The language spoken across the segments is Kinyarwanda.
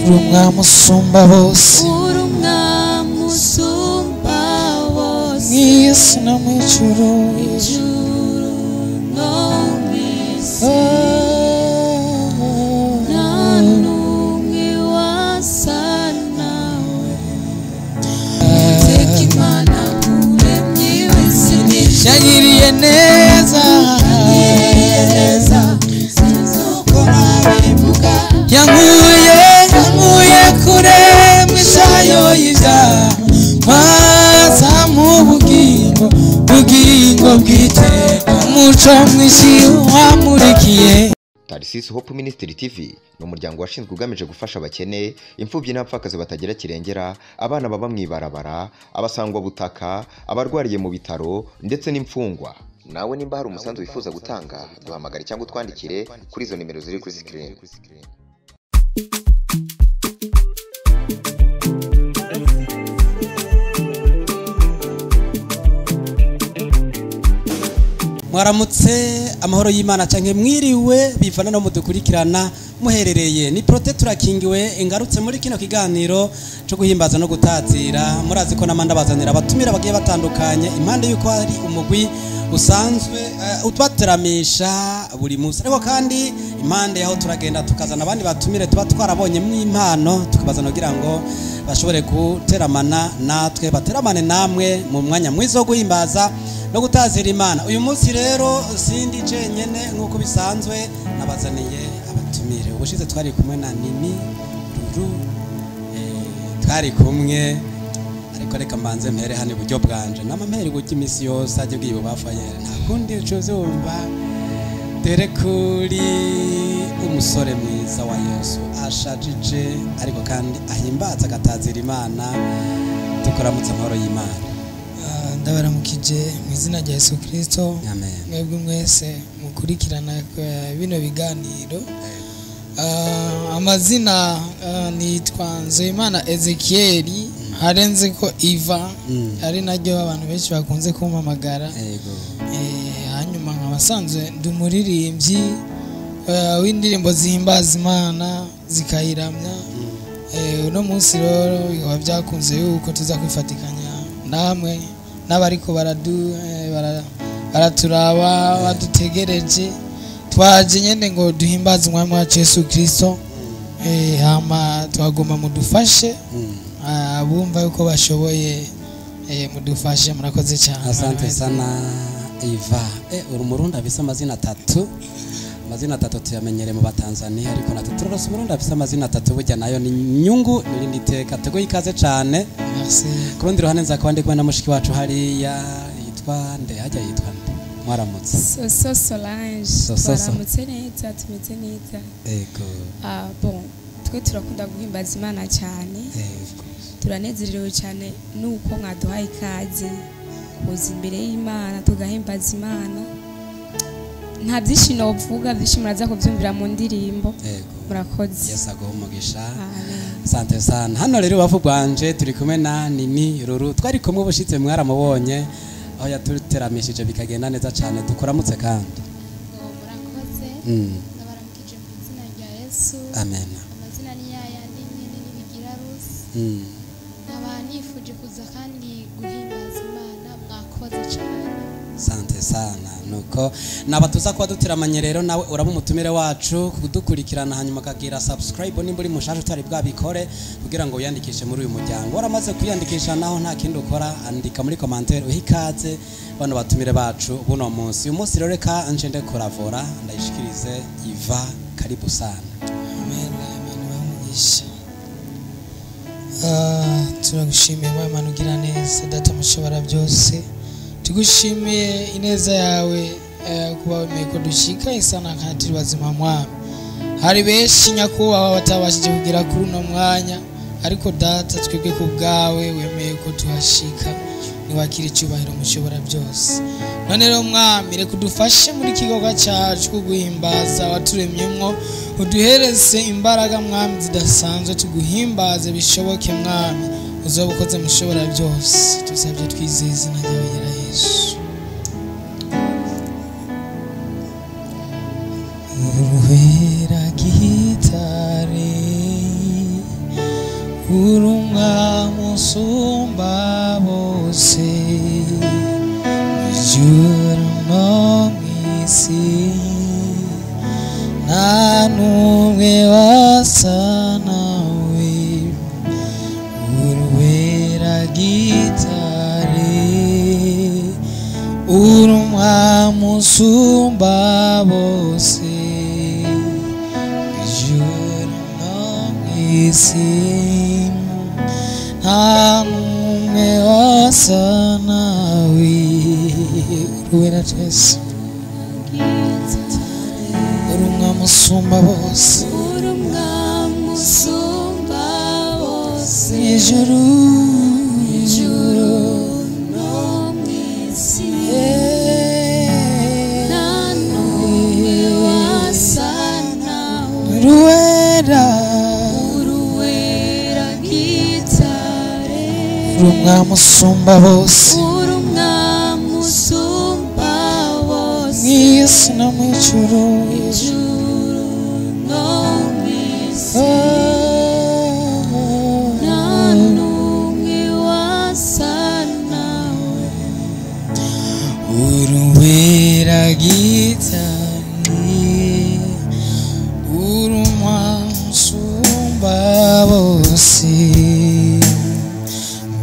umwami usumba bose mw'isi no mw'ijuru yagiriye neza yankuye kure mw'ishayo y'ivyaha maza mu bugingo bw'iteka umuco mwinshi wamurikiye. Tarisisi Hope Ministry TV ni umuryango washinzwe ugamije gufasha abakene, imfubyi n'abapfakazi batagira kirengera, abana baba mw'ibarabara, abasangwa butaka, abarwariye mu bitaro ndetse n'imfungwa. Nawe nimba hari umusanzu wifuza gutanga, duhamagare cyangwa utwandikire kuri izo nimero ziri kuri screen. Mwaramutse amahoro y'Imana canke mwiriwe bivana no mudukurikirana muherereye ni Prote turakingiwe ingarutse muri kino kiganiro cyo guhimbaza no gutazira. Murazi ko namanda bazanira abatumira bagiye batandukanye impande yuko hari umugwi usanzwe utwateramisha buri munsi, ariko kandi impande yaho turagenda tukazana abandi batumire tuba twarabonye mw'impano tukabazana kugira ngo bashobore guteramana natwe, bateramane namwe mu mwanya mwiza wo guhimbaza no gutazira Imana. Uyu munsi rero sindi jenyene nkuko bisanzwe, nabazaniye abatumire. Ubushize twari kumwe na Nini Ruru, twari kumwe, ariko reka mbanze mpere hano iburyo bwanje n'amampere gutya imisi yose ajye bwibo bafayere nta kundi cuzumva dere kuri umusore mwiza wa Yesu ashajije ariko kandi ahimbaza agatazira Imana. Tukuramutse amahoro y'Imana. Ndabaramukije mu izina rya Yesu Kristo. Amen. Mwebwe mwese mukurikirana bino biganiro. Amazina nitwa Nzeyimana Ezekiel, harenze ko Iva, ari naryo abantu benshi bakunze kumpamagara. Hanyuma nkabasanzwe ndumuririmbyi w'indirimbo zihimbaza Imana zikayiramya. Uno munsi rero bikaba byakunze yuko tuza kwifatikanya namwe n'abariko baraturaba badutegereje, twaje nyene ngo duhimbaze umwami wacu Yesu Kristo. Hama twagomba mudufashe abumva yuko bashoboye, mudufashe. Murakoze cyane. Asante sana Iva. Uri Murundi afise amazina atatu. Amazina atatu tuyamenyere mu Batanzania, ariko natwe turose Murundi afise amazina atatu, burya nayo ni nyungu n'irindi teka. Tego ikaze cyane. Merci. Kurundi ruhande nzakabandi kumwe na mushiki wacu hariya yitwa nde, hajya yitwa nde? Mwaramutse. Soso Solange. Mwaramutse neza, tumeze neza. Ego. Bon, twe turakunda guhimbaza Imana cyane. Ego. Turanezerewe cyane nuko mwaduhaye ikaze kuza imbere y'Imana tugahimbaza Imana. Nta byinshi novuga, byinshi muraza kubyumvira mu ndirimbo. Murakoze. Yesu aguhe umugisha. Asante sana. Hano rero bavu bwanje turi kumwe na Nini Ruru, twari kumwe ubushitse mwaramubonye aho yatuteramishije bikagenda neza cyane. Dukoramutse kandi. Murakoze. Ndabaramukije mu izina rya Yesu. Amen. Amazina ni yaya Nini bigira Rusi. Nifuje kuza kandi guhimbaza Imana. Mwakoze cyane. Asante sana. Nuko nabatuza kwa duteramanye rero nawe uraba umutumire wacu kudukurikirana, hanyuma kagira subscribe nimba uri mushaje utari bwabikore kugira ngo uyandikishe muri uyu muryango. Waramaze kwiyandikisha naho nta kindi ukora, andika muri commentaire uhikaze bano batumire bacu buno munsi. Uyu munsi rero reka anje ndekoravora ndayishikirize Iva, karibu sana. Amen. Imana bamugisha. Turagushimiye Imana ugira neza, data mushobora byose. Tugushimiye ineza yawe kuba wemeye ko dushika isana kandi bazima mwami. Hari benshi nyakubahwa batabashije kugira kuri uno mwanya, ariko data twebwe ku bwawe wemeye ko tuhashika. Niwakira icyubahiro mushobora byose. None rero mwami, reka udufashe muri kigoga cyacu kuguhimbaza waturemyemwo, uduhereze imbaraga mwami zidasanzwe tuguhimbaze bishoboke mwami, uzoba ukoze mushobora byose. Tuzabye twizeye izina ryawe Yesu. Uruhera gitare urumwa musumba bose ijuru no mwisi nta n'umwe wasa nawe uruwera gitare urumwa musumba bose ijuru no mwisi nta n'umwe wasa nawe uruwera Yesu urumwa musumba bose ijuru no mwisi nta n'umwe wasa nawe uruwera gitare urumwa musumba bose mwisi no mw'ijuru no mwisi nta n'umwe wasa nawe uruwera gitare urumwa musumba bose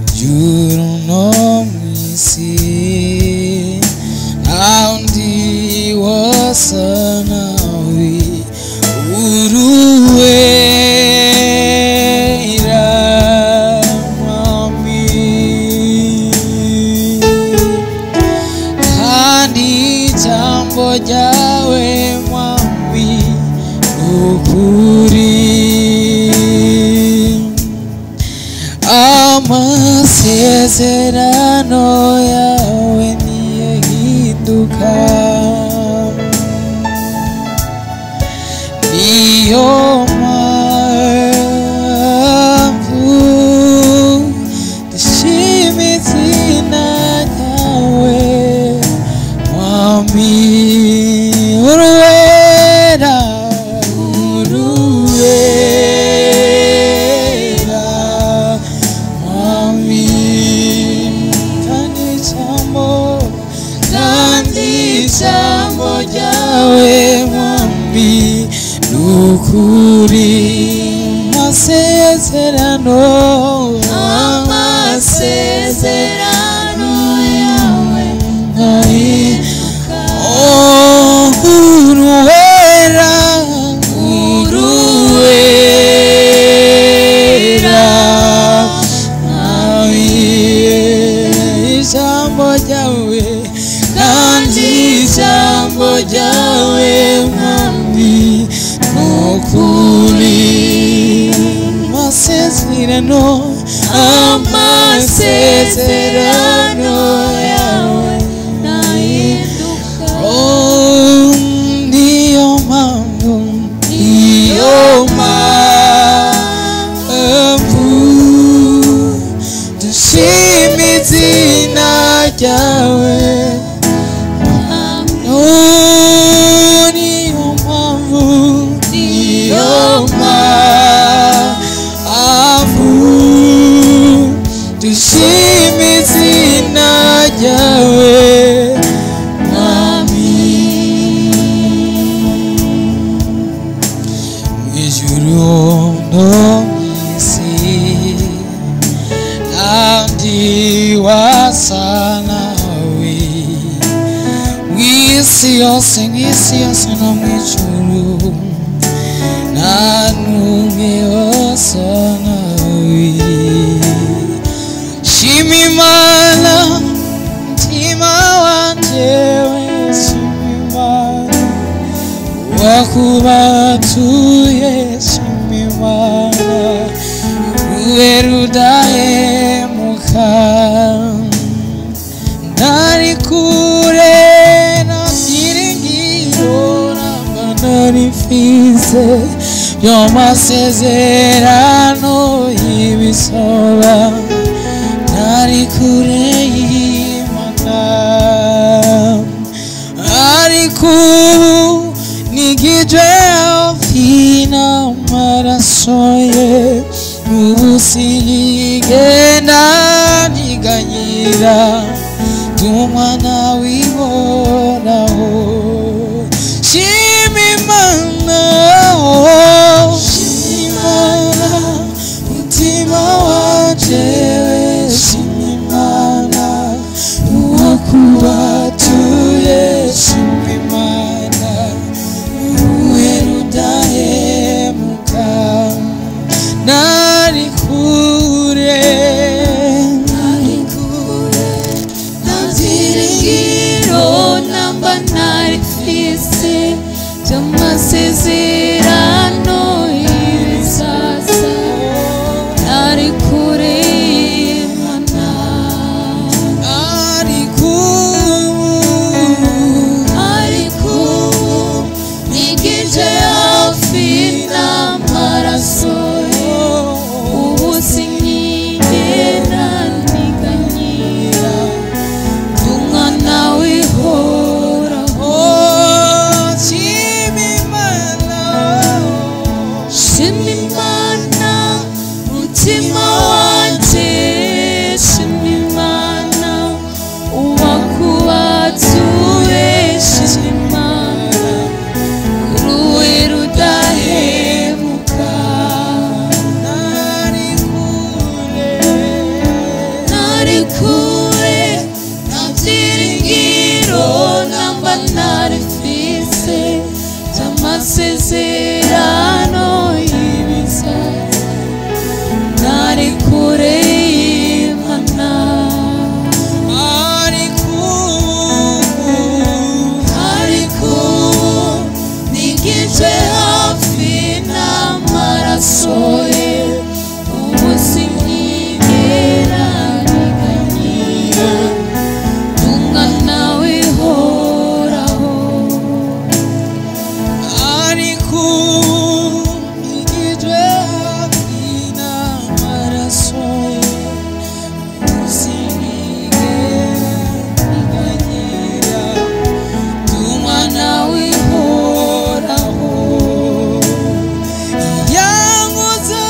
ijuru no mwisi nta undi wasa nawe uruwera mwami kandi ijambo ryawe mwami ukuri amasezerano yawe niyahinduka niyo mpamvu dushima izina ryawe mwami uruwera mwami kandi ijambo ryawe mwami nukuri amasezerano yawe uruwera ijambo ryawe kandi ijambo ryawe mwami nukuri amasezerano yawe nahinduka niyo mpamvu dushima izina ryawe niyo mpamvu dushima izina ryawe mwami mw'ijuru no mw'isi kandi wasa nawe mw'isi yose no mw'ijuru nta n'umwe wasa nawe shima Imana mutima wanje shima Imana wakubatuye shima Imana uwera udahemuka ntari kure na byiringiro namba narifise y'amasezerano y'ibisaba ntari kure y'Imana ariko ubu nigijwe hafi n'amaraso ye ubusigenda niganyira umwana wibonaho shima Imana mutima wanje shima Imana uwakubatuye shima Imana uwera udahemuka nari kure navyiringiro namba nari mfise vy'amasezerano y'ibisasa nari kure Imana ariko nigije hafi n'amaraso ubu sinkigera niganyira umwana wihoraho shima Imana mutima wanje shima Imana uwakubatuye shima Imana uruwe rudahemuka nari kure navyiringiro namba nari mfise vy'amasezerano y'ibisasa nari kure Imana ariko nigije hafi n'amaraso ye ubu sinkigera niganyira umwana wihoraho ariko nigije hafi n'amaraso ye ubu sinkigera niganyira umwana wihoraho yanguza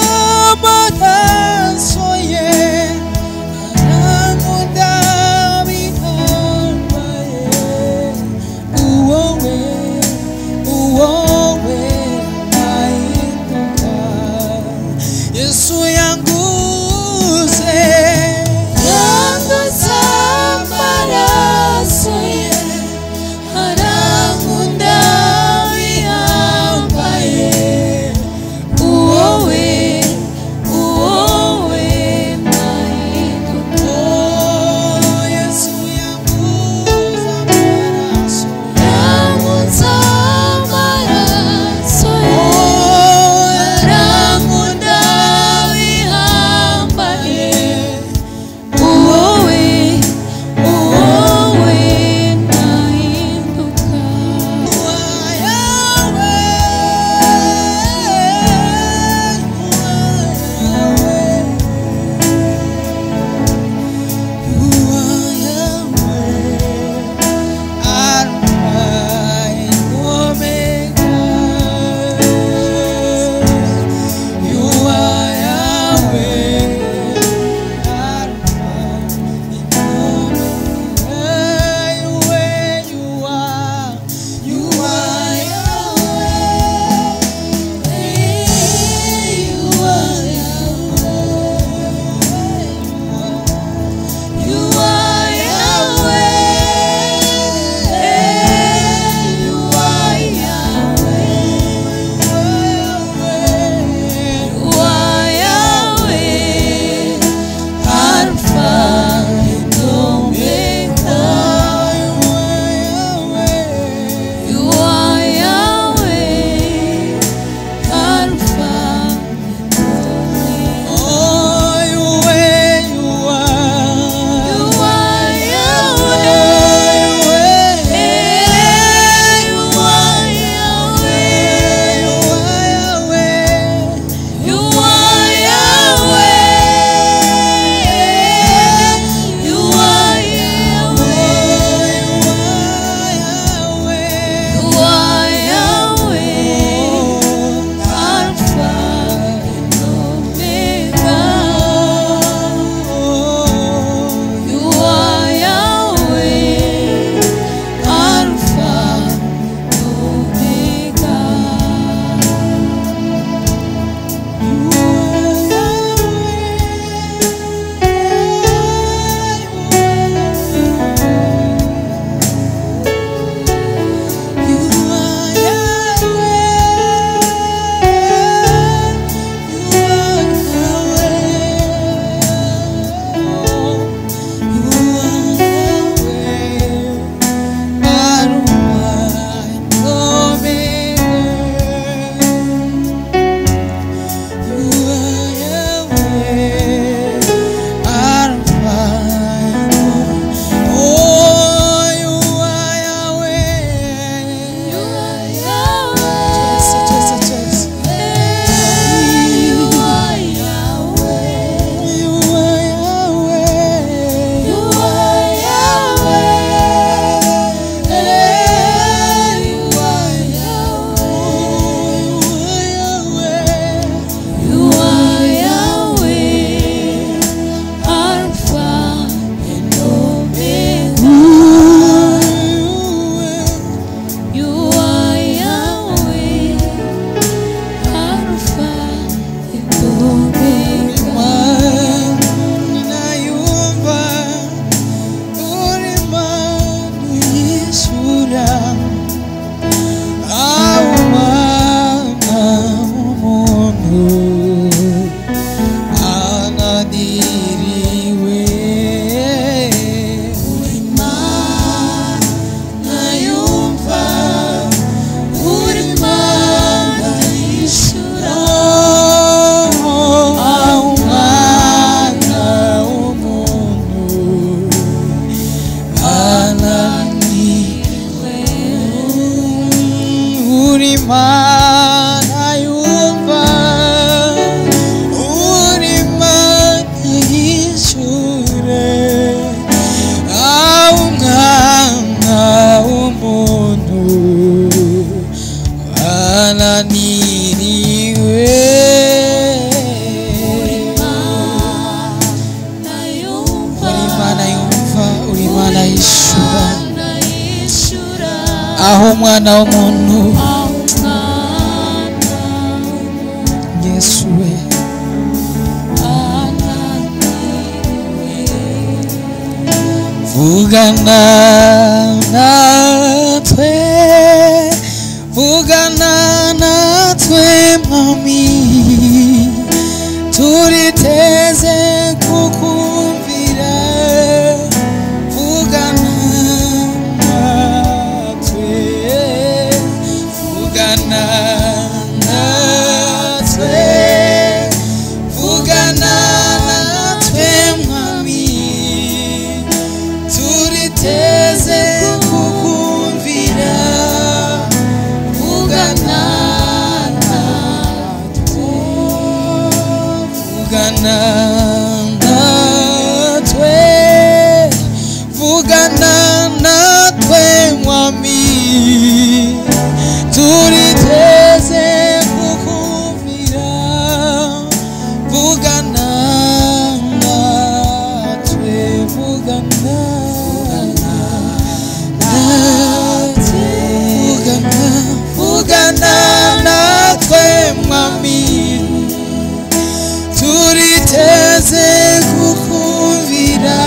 Imana yumva, uri Imana yishure, umwana w'umuntu ananiriwe. Uri Imana yumva, uri Imana yishura, aho umwana w'umuntu Yesu we vugana natwe, vugana natwe mwami, turiteze kukumvira. Vugana natwe, vugana natwe, vugana natwe mwami, turiteze kukumvira. Vugana natwe, vugana natwe, vugana natwe mwami, turiteze kukumvira. Vugana natwe, vugana natwe, vugana natwe mwami, turiteze kukumvira.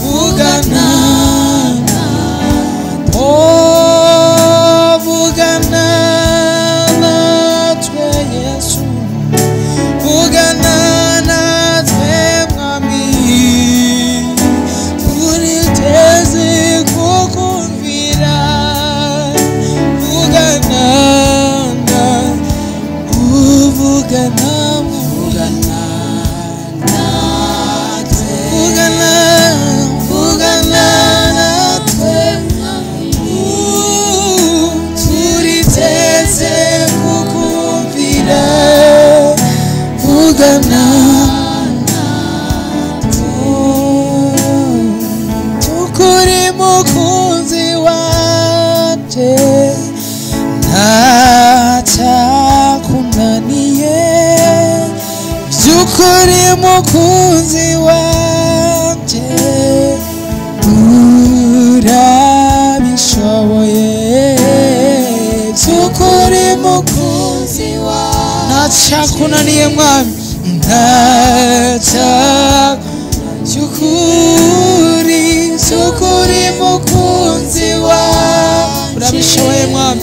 Vugana oh, vugana natwe Yesu, vugana natwe mwami, turiteze kukumvira. Vugana vugana vugana natwe, vugana vugana natwe, turiteze kukumvira. Vugana tukuri mukunzi wanje, ntacyakunaniye, byukuri mukunzi wanje, urabishoboye. Byukuri mukunzi wanje, ntacyakunaniye mwami, byukuri byukuri mukunzi wanje, urabishoboye mwami,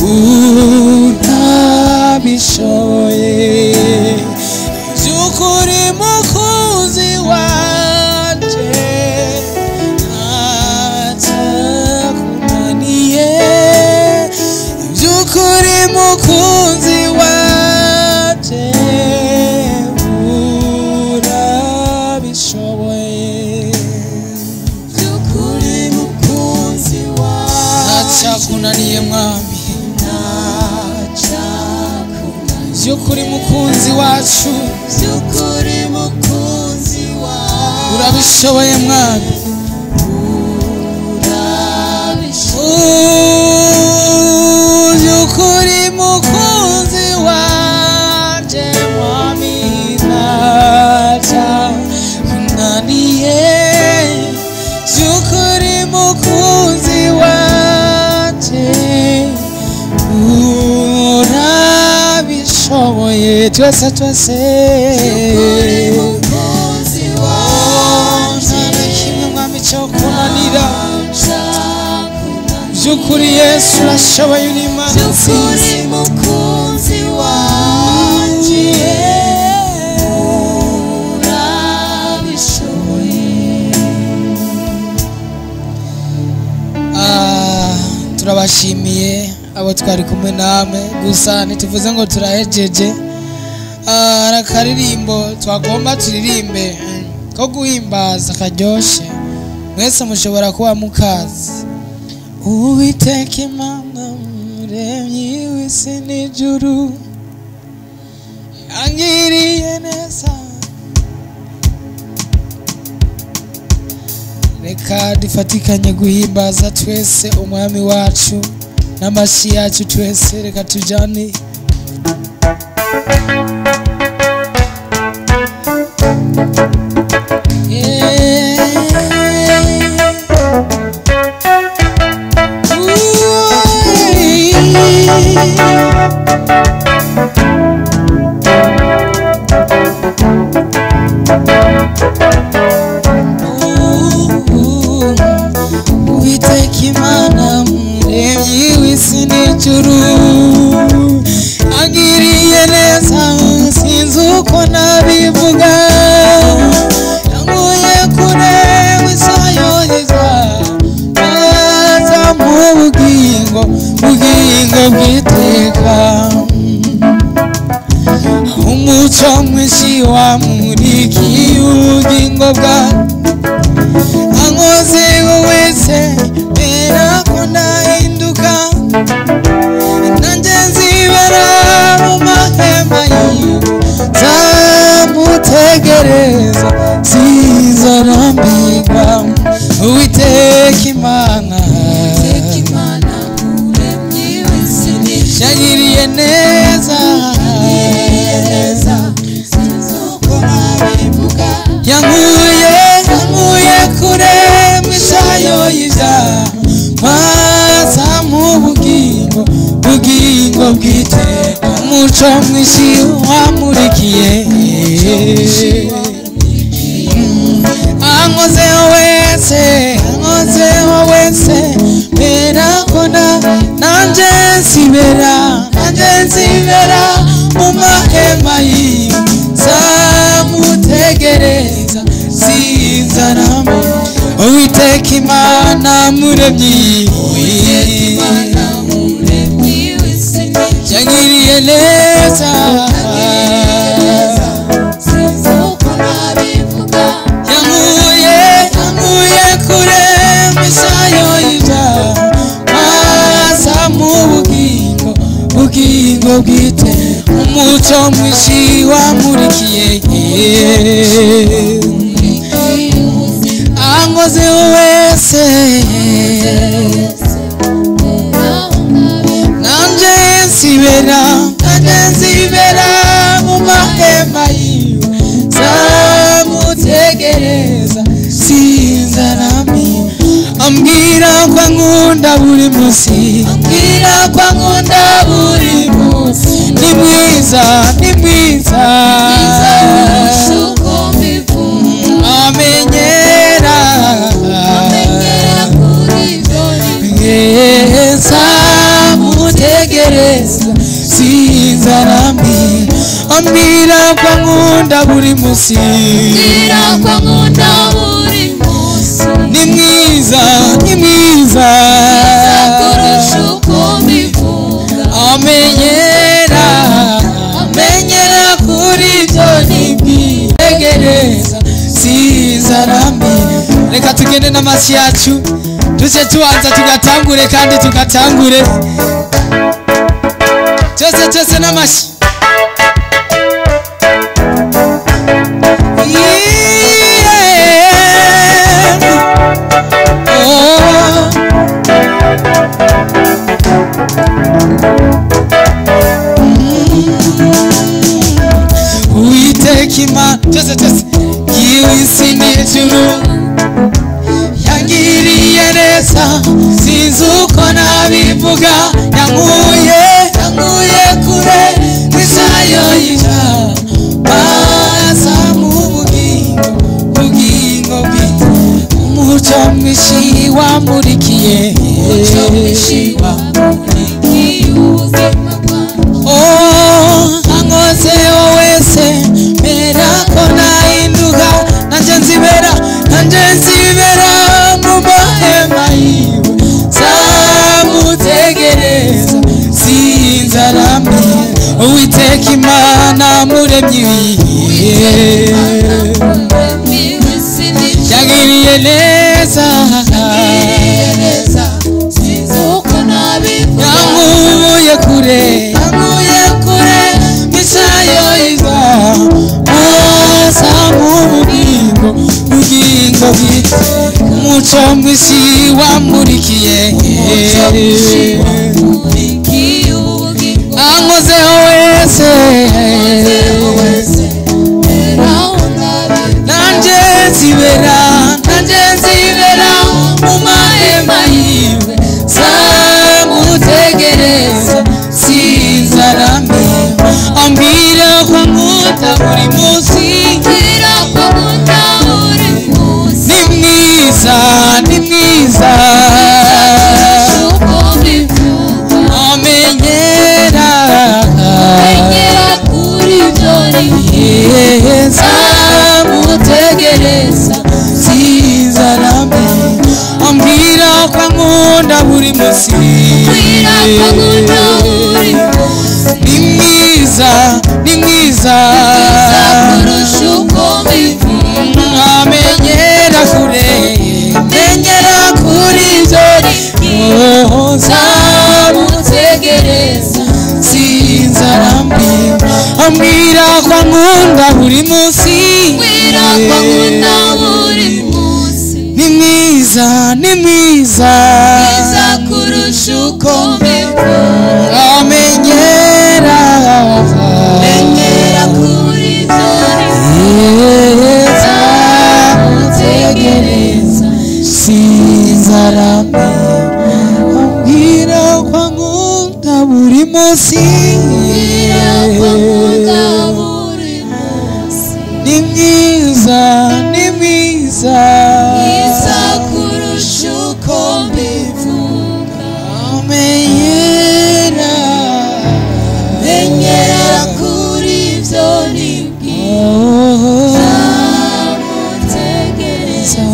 urabishoboye. Byukuri mukunzi wanje, ntacyakunaniye. Byukuri mukunzi wanje, urabishoboye. Byukuri mukunzi wanje, ntacyakunaniye mwami, byukuri mukunzi wacu, byukuri mukunzi wacu, urabishoboye mwami, byukuri mukunzi wanje mwami, ntacyakunaniye. Byukuri mukunzi wanje, urabishoboye. Twese twese, nta na kimwe mwami cyo kunanira. Byukuri Yesu urashoboye, uri Imana nziza. Mukunzi wanje, urabishoboye. Turabashimiye abo twari kumwe namwe, gusa ntituvuze ngo turahejeje. Hari akaririmbo twagomba turirimbe ko guhimbaza karyoshe, mwese mushobora kuba mukazi. Uwiteka Imana muremyi w'isi n'ijuru yangiriye neza. Reka dufatikanye guhimbaza twese umwami wacu n'amashi yacu twese, reka tujane. Imana muremyi w'isi n'ijuru angiriye neza, sinzi uko nabivuga. Yankuye kure w'isayoyiza neza mu bugingo bw'iteka. Umuco mwinshi wamurikiye ubugingo bwawe, ankoze wese mbera ko ndahinduka, nanjye nzibera mu mahema yiwe, nzamutegereza sinzarambirwa. Uwiteka Imana yangiriye neza, yankuye kure mwisayo y'ibyaha, maza mu bugingo bw'iteka. Umuco mwinshi wamurikiye, ankozeho wese mbera ko nanjye nsibera mu mahema yiwe, nzamutegereza sinzarambirwa. Uwiteka Imana muremyi yangiriye neza, yankuye kure misayo y'ibyaha, maza mu bugingo bw'iteka. Umuco mwinshi wamurikiye, ankoze wese nanjye nsibera mu mahema yiwe, nzamutegereza sinzarambirwa. Ambwira ko ankunda buri munsi, ni mwiza amenyera nzamutegereza sinzarambirwa. Ambwira ko ankunda buri munsi, ni mwiza amenyera kuri ibyo nibwitegereza sinzarambirwa. Reka tugende n'amasi yacu duce tubanza tugatangure, kandi tugatangure cyose n'amashi. Uwiteka Imana y'isi n'ijuru yangiriye neza, sinzi uko nabivuga. Yankuye kure mwisayo y'ibyaha, maza mu bugingo bw'iteka. Umuco mwinshi wamurikiye, ankozeho wese mbera ko nahinduka, nanjye nzibera mu mahema yiwe, nzamutegereza sinzarambirwa. Uwiteka Imana muremyi yangiriye neza, umuco mwisi wamurikiye ankozeho wese nanje nzibera mu mahema yiwe zamutegereza sinzarambirwa ambwira ko nkunda buri munsi ni mwiza amenyera kuri byori zamutegereza sinzarambirwa ambwira ko nkunda buri munsi ni mwiza kurusha uko mbivuga amenyera kure menyera kuri byori zamutegereza sinzarambirwa ambwira ko nkunda buri munsi ni mwiza kurusha uko mbivuga amenyera kuri byori zamutegereza sinzarambirwa ambwira ko nkunda buri munsi ni mwiza kurusha uko mbivuga menyera kuri byo nibwira zamutegereza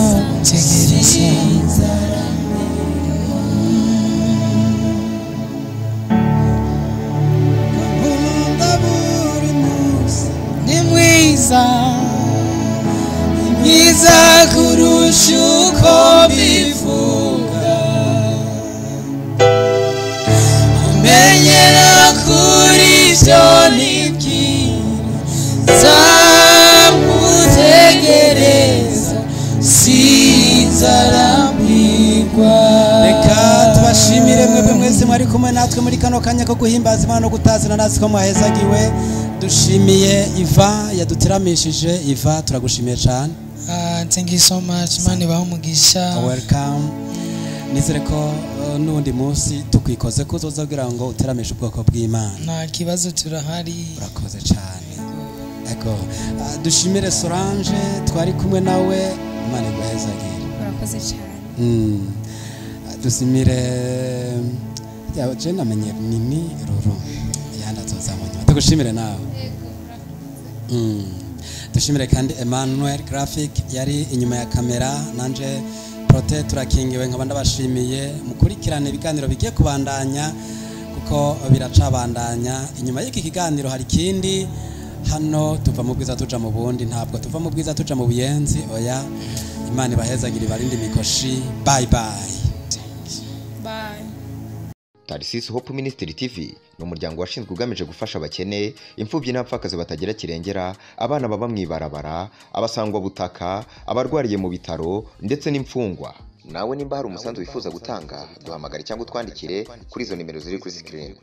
mwiza kurusha uko bivuga menyera kuri byo nibwira zamutegereza sinzarambirwa. Reka tubashimire mwebwe mwese mwari kumwe natwe muri kano kanya ko guhimbaza Imana no gutazana natwe ko mwahezagiwe. Dushimiye Iva yaduteramishije. Iva turagushimiye cyane. Thank you so much. Imana ibahe umugisha. Welcome. Nizere ko n'undi munsi tukwikoze ko uzozagira ngo uteramishe ubwoko bw'Imana. Nta kibazo turahari. Urakoze cyane. Ego. Dushimire Solange twari kumwe nawe. Imana ibahezagire. Urakoze cyane. Dushimire ya jena menye Mimi Ruru. Yanda tuzamanya. Tugushimire nawe. Dushimire kandi Emmanuel Graphic yari inyuma ya kamera, nanje Prote turakingiwe nkaba ndabashimiye mukurikirane ibiganiro bigiye kubandanya kuko biracabandanya. Inyuma y'iki kiganiro hari kindi. Hano tuva mu bwiza tuja mu bundi, ntabwo tuva mu bwiza tuja mu buyenzi. Oya, Imana ibahezagire barindi mikoshi. Bye bye. Bye. Tarisisi Hope Ministry TV ni umuryango washinzwe ugamije gufasha abakene, imfubyi n'abapfakazi batagira kirengera, abana baba mwibarabara, abasangwa butaka, abarwariye mu bitaro ndetse n'imfungwa. Nawe nimba hari umusanzu wifuza gutanga, duhamagare cyangwa utwandikire kuri izo nimero ziri kuri screen.